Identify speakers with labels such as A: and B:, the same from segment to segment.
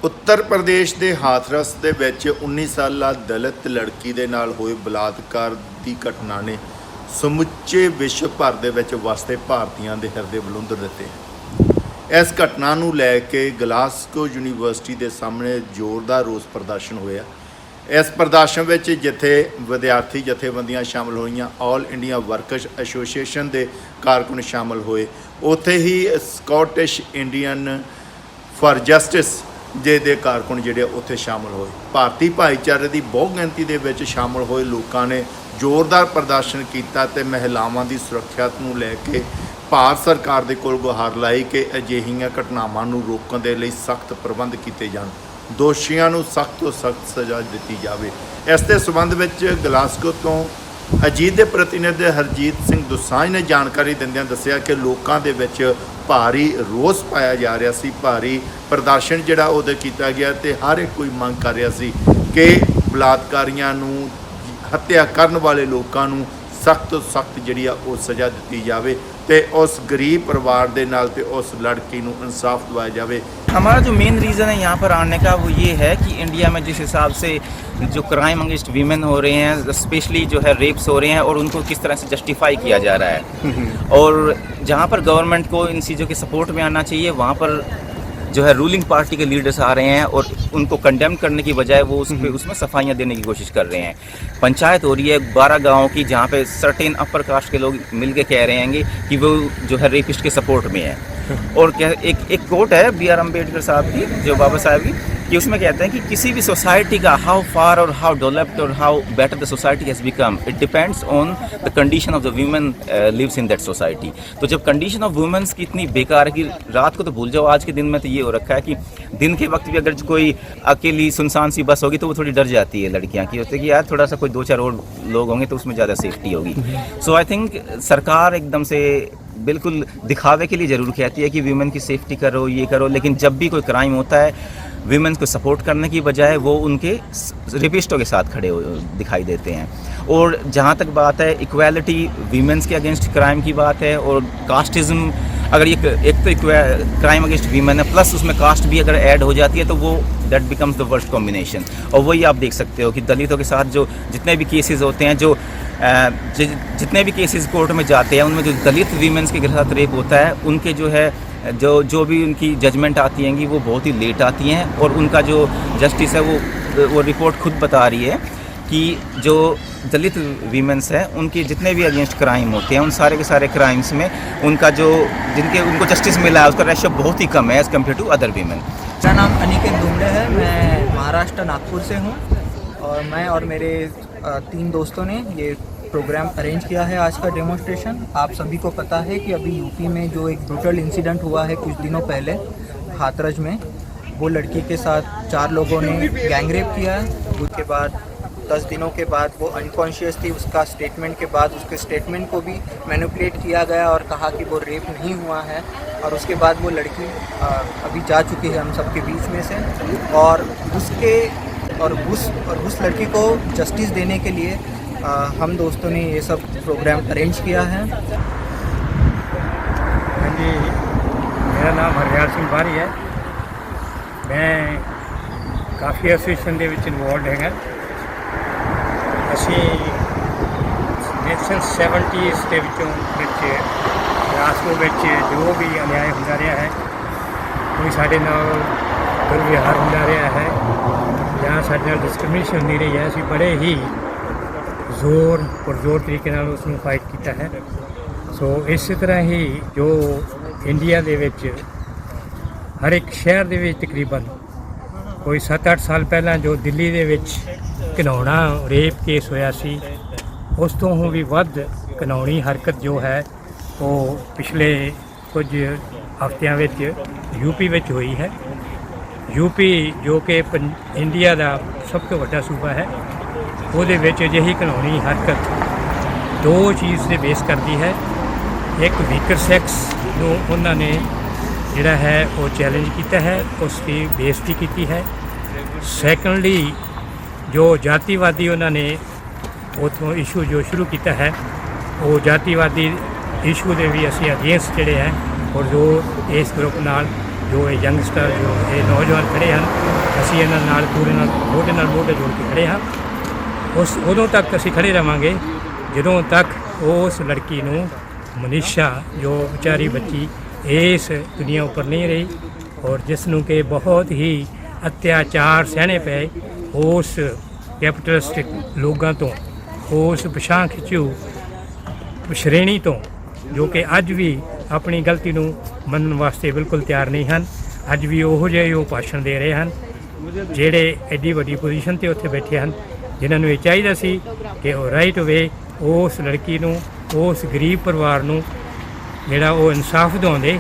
A: उत्तर प्रदेश के हाथरस ਦੇ ਵਿੱਚ 19 ਸਾਲਾ ਦਲਿਤ ਲੜਕੀ ਦੇ ਨਾਲ ਹੋਏ ਬਲਾਤਕਾਰ ਦੀ ਘਟਨਾ ਨੇ ਸਮੁੱਚੇ ਵਿਸ਼ਵ ਭਰ ਦੇ ਵਿੱਚ ਵਸਦੇ ਭਾਰਤੀਆਂ ਦੇ ਹਿਰਦੇ ਬੁਲੰਦ ਦਿੱਤੇ। ਇਸ ਘਟਨਾ ਨੂੰ ਲੈ ਕੇ ਗਲਾਸਗੋ ਯੂਨੀਵਰਸਿਟੀ ਦੇ ਸਾਹਮਣੇ ਜ਼ੋਰਦਾਰ ਰੋਸ ਪ੍ਰਦਰਸ਼ਨ ਹੋਇਆ। इस प्रदर्शन में जिथे विद्यार्थी जथेबंदियां शामिल हुई, ऑल इंडिया वर्कर्स एसोसीएशन के कारकुन शामिल होए, उत्थे ही स्कॉटिश इंडियन फॉर जस्टिस जे कारकुन जिहड़े उत्थे शामिल होए। भारतीय भाईचारे की बहु गिनती दे विच शामिल होए लोगों ने जोरदार प्रदर्शन किया ते महिलावां की सुरक्षा नूं लैके भारत सरकार दे कोल गुहार लाई कि अजिहियां घटनावां नूं रोकण दे लई सख्त प्रबंध किए जाण, दोषियों को सख्त तो सख्त सज़ा दी जाए। इस दे संबंध में गलासगो तो अजीत के प्रतिनिधि हरजीत सिंह दोसांझ ने जानकारी दिंदियां दस्सिया कि लोगों के विच भारी रोस पाया जा रहा सी, भारी प्रदर्शन जिहड़ा उहदे कीता गया ते हर एक कोई मंग कर रहा सी कि बलात्कारियों नूं हत्या करन वाले लोगों नूं सख्त तो सख्त जिहड़ी आ वो सज़ा दी जाए ते उस गरीब परिवार दे नाल ते उस लड़की नूं इंसाफ दिवाया जाए।
B: हमारा जो मेन रीज़न है यहाँ पर आने का वो ये है कि इंडिया में जिस हिसाब से जो क्राइम अगेंस्ट वीमेन हो रहे हैं, स्पेशली जो है रेप्स हो रहे हैं और उनको किस तरह से जस्टिफाई किया जा रहा है, और जहाँ पर गवर्नमेंट को इन चीज़ों के सपोर्ट में आना चाहिए वहाँ पर जो है रूलिंग पार्टी के लीडर्स आ रहे हैं और उनको कंडेम करने की बजाय वो उसमें सफाइयाँ देने की कोशिश कर रहे हैं। पंचायत हो रही है 12 गाँवों की जहाँ पे सर्टेन अपर कास्ट के लोग मिल के कह रहे हैं कि वो जो है रेपिस्ट के सपोर्ट में है। और क्या एक कोट है बी आर अम्बेडकर साहब की, जो बाबा साहब की, कि उसमें कहते हैं कि किसी भी सोसाइटी का हाउ फार और हाउ डेवलप्ड और how better the society has become, it depends on the condition of the women lives in that society. तो जब कंडीशन ऑफ वुमेन्स की इतनी बेकार है कि रात को तो भूल जाओ, आज के दिन में तो ये हो रखा है कि दिन के वक्त भी अगर कोई अकेली सुनसान सी बस होगी तो वो थोड़ी डर जाती है लड़कियाँ की, होती है कि यार थोड़ा सा कोई 2-4 और लोग होंगे तो उसमें ज़्यादा सेफ्टी होगी। सो आई थिंक सरकार एकदम से बिल्कुल दिखावे के लिए ज़रूर कहती है कि वीमेन की सेफ्टी करो, ये करो, लेकिन जब भी कोई क्राइम होता है वीमेन को सपोर्ट करने की बजाय वो उनके रेपिस्टों के साथ खड़े दिखाई देते हैं। और जहाँ तक बात है इक्वालिटी वीमेंस के अगेंस्ट क्राइम की बात है, और कास्टिज़म, अगर ये एक तो क्राइम अगेंस्ट वीमेन है प्लस उसमें कास्ट भी अगर ऐड हो जाती है तो वो that becomes the worst combination. और वही आप देख सकते हो कि दलितों के साथ जो जितने भी केसेस होते हैं, जो जितने भी केसेस कोर्ट में जाते हैं उनमें जो दलित वीमेंस के साथ रेप होता है उनके जो है जो भी उनकी जजमेंट आती हैं वो बहुत ही लेट आती हैं, और उनका जो जस्टिस है वो रिपोर्ट खुद बता रही है कि जो दलित वीमेंस हैं उनके जितने भी अगेंस्ट क्राइम होते हैं उन सारे के सारे क्राइम्स में उनका जो उनको जस्टिस मिला है उसका रेशियो बहुत ही कम है as compare to other women.
C: मेरा नाम अनिकेत धुमले है, मैं महाराष्ट्र नागपुर से हूँ, और मैं और मेरे 3 दोस्तों ने ये प्रोग्राम अरेंज किया है आज का डेमोन्स्ट्रेशन। आप सभी को पता है कि अभी यूपी में जो एक ब्रूटल इंसिडेंट हुआ है कुछ दिनों पहले हाथरस में, वो लड़की के साथ 4 लोगों ने गैंगरेप किया है। उसके बाद 10 दिनों के बाद वो अनकॉन्शियस थी, उसका स्टेटमेंट के बाद उसके स्टेटमेंट को भी मैनिपुलेट किया गया और कहा कि वो रेप नहीं हुआ है, और उसके बाद वो लड़की अभी जा चुकी है हम सबके बीच में से, और उस लड़की को जस्टिस देने के लिए हम दोस्तों ने ये सब प्रोग्राम अरेंज किया है।
D: हाँ जी, मेरा नाम हरयाल सिंह बारी है, मैं काफ़ी एसोसीएशन के इन्वॉल्व है। ਅਸੀਂ 1970s ਦੇ ਵਿੱਚ ਗਲਾਸਗੋ ਵਿੱਚ ਜੋ ਵੀ ਅਨਿਆਏ ਹੁੰਦਾ ਰਿਹਾ ਹੈ, ਕੋਈ ਸਾਡੇ ਨਾਲ ਦੁਰਵਿਹਾਰ ਹੁੰਦਾ ਰਿਹਾ ਹੈ ਜਾਂ ਸਾਡੇ ਨਾਲ ਡਿਸਕ੍ਰਿਮੀਨੇਸ਼ਨ ਹੁੰਦੀ ਰਹੀ ਹੈ, ਅਸੀਂ ਬੜੇ ਹੀ ਜ਼ੋਰ ਤਰੀਕੇ ਨਾਲ ਉਸ ਨੂੰ ਫਾਈਟ ਕੀਤਾ ਹੈ। ਸੋ ਇਸੇ ਤਰ੍ਹਾਂ ਹੀ ਜੋ ਇੰਡੀਆ ਦੇ ਵਿੱਚ ਹਰ ਇੱਕ ਸ਼ਹਿਰ ਦੇ ਵਿੱਚ ਤਕਰੀਬਨ ਕੋਈ 7-8 ਸਾਲ ਪਹਿਲਾਂ ਜੋ ਦਿੱਲੀ ਦੇ ਵਿੱਚ ਘਿਨਾਉਣਾ ਰੇਪ ਕੇਸ ਹੋਇਆ ਸੀ, ਉਸ ਤੋਂ ਵੀ ਵੱਧ ਘਿਨਾਉਣੀ ਹਰਕਤ ਜੋ ਹੈ ਉਹ ਪਿਛਲੇ ਕੁਝ ਹਫ਼ਤਿਆਂ ਵਿੱਚ यूपी ਵਿੱਚ ਹੋਈ ਹੈ। यूपी ਜੋ ਕਿ ਇੰਡੀਆ ਦਾ ਸਭ ਤੋਂ ਵੱਡਾ ਸੂਬਾ ਹੈ, ਉਹਦੇ ਵਿੱਚ ਅਜਿਹੀ ਘਿਨਾਉਣੀ ਹਰਕਤ 2 ਚੀਜ਼ 'ਤੇ ਬੇਸ ਕਰਦੀ ਹੈ। ਇੱਕ ਵੀਕਰ ਸੈਕਸ ਨੂੰ ਉਹਨਾਂ ਨੇ ਜਿਹੜਾ ਹੈ ਉਹ ਚੈਲੰਜ ਕੀਤਾ ਹੈ, ਉਸ ਦੀ ਬੇਇੱਜ਼ਤੀ ਕੀਤੀ ਹੈ। ਸੈਕੰਡਲੀ जो जातिवादी उन्होंने उतों इशू जो शुरू किया है, वो जातिवादी इशू के भी असी अगेंस्ट जोड़े हैं, और जो इस ग्रुप नाल ਜੋ ਇਹ ਯੰਗਸਟਰ ਜੋ ਇਹ ਨੌਜਵਾਨ ਖੜੇ ਹਨ, ਅਸੀਂ ਇਹਨਾਂ ਨਾਲ ਪੂਰੇ ਨਾਲ ਮੋਢੇ ਜੋੜ ਕੇ ਖੜੇ ਹਾਂ। ਉਦੋਂ ਤੱਕ ਅਸੀਂ ਖੜੇ ਰਹਾਂਗੇ ਜਦੋਂ ਤੱਕ ਉਸ ਲੜਕੀ ਨੂੰ, ਮਨੀਸ਼ਾ ਜੋ ਵਿਚਾਰੀ ਬੱਚੀ ਇਸ ਦੁਨੀਆ ਉੱਪਰ ਨਹੀਂ ਰਹੀ ਔਰ ਜਿਸ ਨੂੰ ਕਿ ਬਹੁਤ ਹੀ ਅਤਿਆਚਾਰ ਸਹਿਣੇ ਪਏ ਉਸ ਕੈਪੀਟਲਿਸਟਿਕ ਲੋਕਾਂ ਤੋਂ, ਉਸ ਪਛਾਣ ਖਿੱਚੂ ਸ਼੍ਰੇਣੀ ਤੋਂ, ਜੋ ਕਿ ਅੱਜ ਵੀ ਆਪਣੀ ਗਲਤੀ ਨੂੰ ਮੰਨਣ ਵਾਸਤੇ ਬਿਲਕੁਲ ਤਿਆਰ ਨਹੀਂ ਹਨ। ਅੱਜ ਵੀ ਉਹੋ ਜਿਹੇ ਉਹ ਭਾਸ਼ਣ ਦੇ ਰਹੇ ਹਨ ਜਿਹੜੇ ਐਡੀ ਵੱਡੀ ਪੋਜੀਸ਼ਨ 'ਤੇ ਉੱਥੇ ਬੈਠੇ ਹਨ, ਜਿਨ੍ਹਾਂ ਨੂੰ ਇਹ ਚਾਹੀਦਾ ਸੀ ਕਿ ਉਹ ਰਾਈਟ ਵੇ ਉਸ ਲੜਕੀ ਨੂੰ, ਉਸ ਗਰੀਬ ਪਰਿਵਾਰ ਨੂੰ ਜਿਹੜਾ ਉਹ ਇਨਸਾਫ ਦਿਵਾਉਂਦੇ,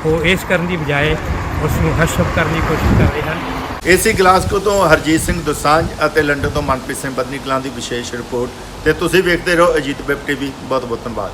D: ਉਹ ਇਸ ਕਰਨ ਦੀ ਬਜਾਏ ਉਸ ਨੂੰ ਹਸ਼ਪ ਕਰਨ ਦੀ ਕੋਸ਼ਿਸ਼ ਕਰ ਰਹੇ ਹਨ।
A: ਏਸੀ ਗਲਾਸਗੋ ਤੋਂ ਹਰਜੀਤ ਸਿੰਘ ਦੋਸਾਂਝ ਅਤੇ ਲੰਡਨ ਤੋਂ ਮਨਪ੍ਰੀਤ ਸਿੰਘ ਬਦਨੀ ਕਲਾਂ ਦੀ ਵਿਸ਼ੇਸ਼ ਰਿਪੋਰਟ। ਤੇ ਤੁਸੀਂ ਵੇਖਦੇ ਰਹੋ ਅਜੀਤ ਵੈਬ ਟੀਵੀ। ਬਹੁਤ ਬਹੁਤ ਧੰਨਵਾਦ।